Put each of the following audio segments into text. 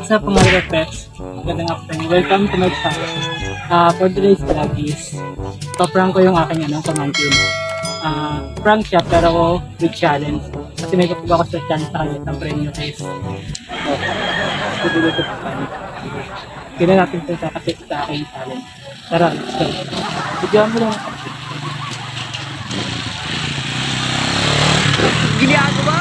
What's up mga pets? Magandang afternoon. Welcome to my channel. For today's vlog is prank ko yung aking pamangkin. Prank siya pero with challenge. Kasi may kapag ako sa challenge sa kanya ng premyo is bibigay ko sa kanya. Kina natin ito sa kasi sa aking challenge. Tara, let's go. Bigyan mo lang. Giliago ba?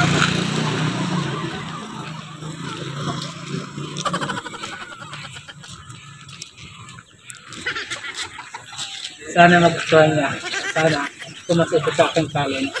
Sana magustuhan niya. Sana pumasok sa aking challenge.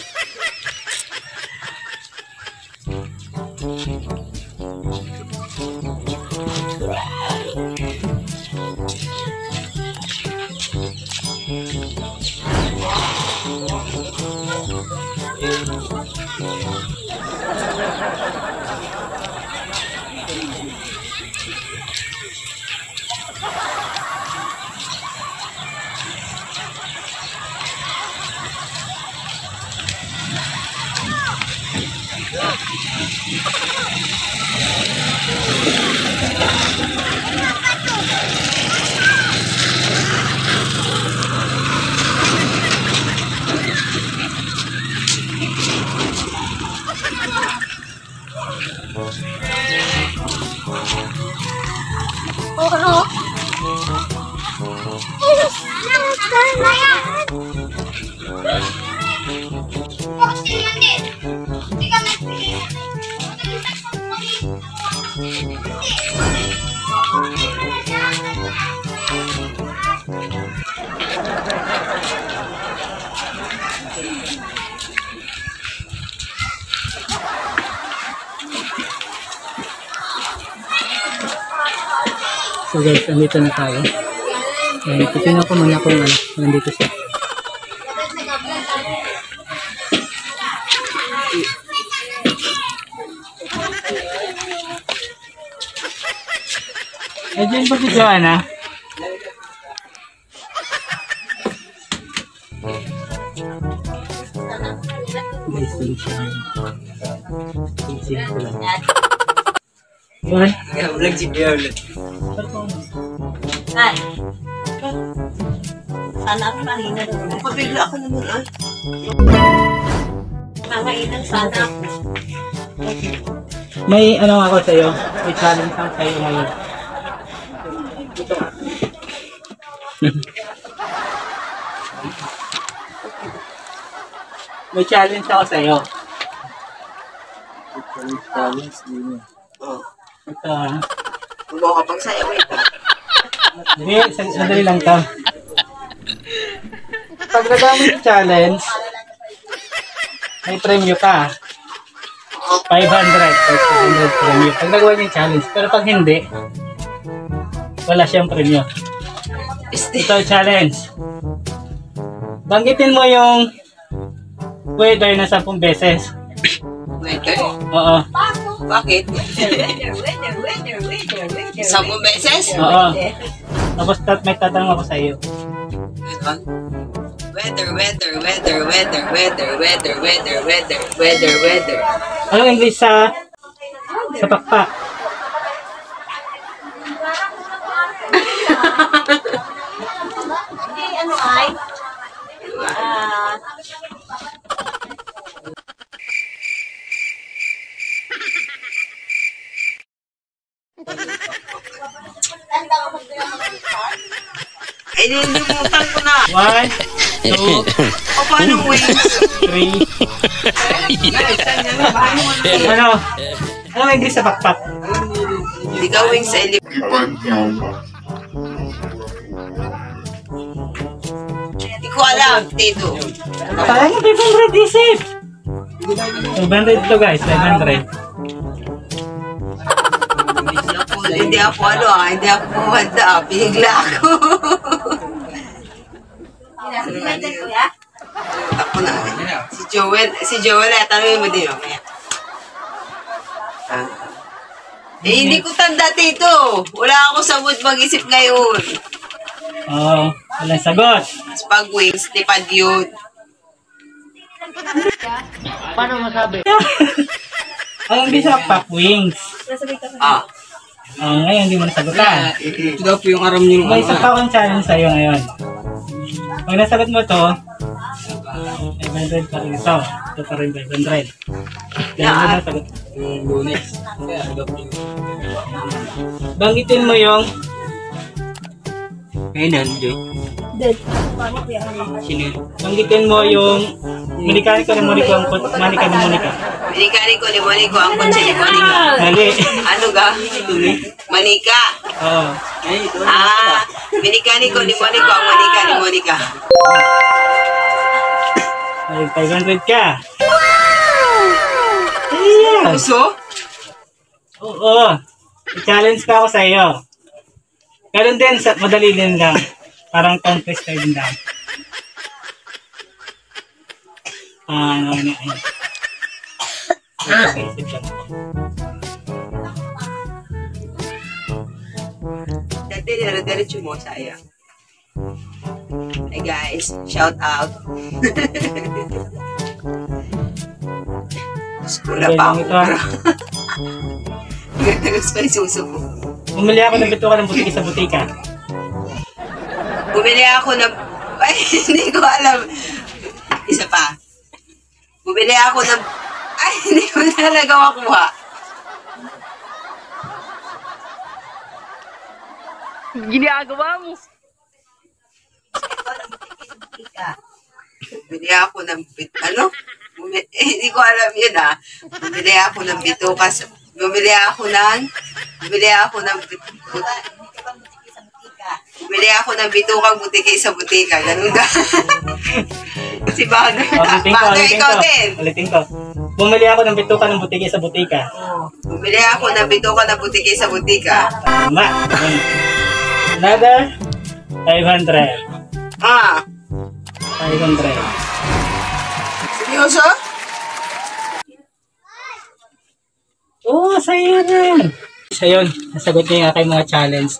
So guys, nandito na tayo. Titignan ko muna kung nandito siya. Diyan ba si Joanna? Guys, dito siya. Isip ko lang. What? Vlog si Pierre ulit. Ay. Sana ako mahina doon. Pabigla ako naman ah. Mamainang sana ako. May ako sa'yo. May challenge lang sa'yo ngayon. Ito nga. May challenge ako sa'yo. Challenge din eh. Oh. Ito Huwag ka pang sayo ito. Hindi, sandali lang to. Pag nagawa mo yung challenge, may premyo ka. 500 premyo. Pag nagawa niyo yung challenge. Pero pag hindi, wala siyang premyo. Ito challenge. Banggitin mo yung weather na 10 beses. Weather? Oo. Bakit? Weather. 10 beses? Oo. Tapos may tatanong ako sa iyo. Weather. Anong English sa pakpak? Hindi, ano ay? Ay, nilimutan ko na. 1, 2, O, paano wings? 3. Guys, saan yan? Paano mo na? Anong English sa pakpak? Hindi ka wings sa ilip. Hindi ko alam, Tito. Parang yung 500 isip. 500 to guys, 500. Hindi ako hindi ako pumunta. Pinigla ako. Ako na. Si Joel, tanongin mo din mamaya. Hindi ko tanda, Tito. Wala ako sa mood mag-isip ngayon. Oo, walang sagot. Mas pag wings, tipad yun. Paano masabi? Ang bisa pack wings. Ah. Ngayon, hindi mo nasagutan. Ito daw po yung aram niyo. May isa pa akong challenge sa'yo ngayon. Pag nasagot mo to, 500 pa rin ito. Ito pa rin 500. Kaya mo nasagot. Yung Lunes. Banggitin mo yung Kainan, Joy. Sino yun? banggitin mo yung Monica ni Monica ang Monica ni Monica. Minikani ko ni Monico ang kotse ni Monica. Mali. Ano ga? Manika. Oo. Ay, ito. Minikani ko ni Monico ang Monica ni Monica. Ay, 500 ka. Ayan. Puso? Oo. I-challenge ka ako sa iyo. Ganun din, madali din lang. Parang contest tayo din lang. Ano. Isip lang ako. Dati dire-diretso mo, sayang. Hey guys, shout out. Wala pa ako. Ito, ah. Gusto ko yung suso ko. Bumili ako ng bituka ng butiki sa butika. Bumili ako ng... Ay, hindi ko alam. Isa pa. Bumili ako ng... Ay, hindi ko talaga makuha. Ginagawa mo. Bumili ako ng... Ano? Hindi ko alam yun Bumili ako ng bitukas. Bumili ako ng bitukang butiki sa butika. Ganun ka. Si Bagay. Ikaw din. Ulitin ko. Bumili ako ng bituka ng butiki sa butika. Bumili ako ng bituka ng butiki sa butika. Tama. Another 500. 500. Seryoso? Oo, sa'yo rin. Sa yun, nasagot niya yung aking mga challenge.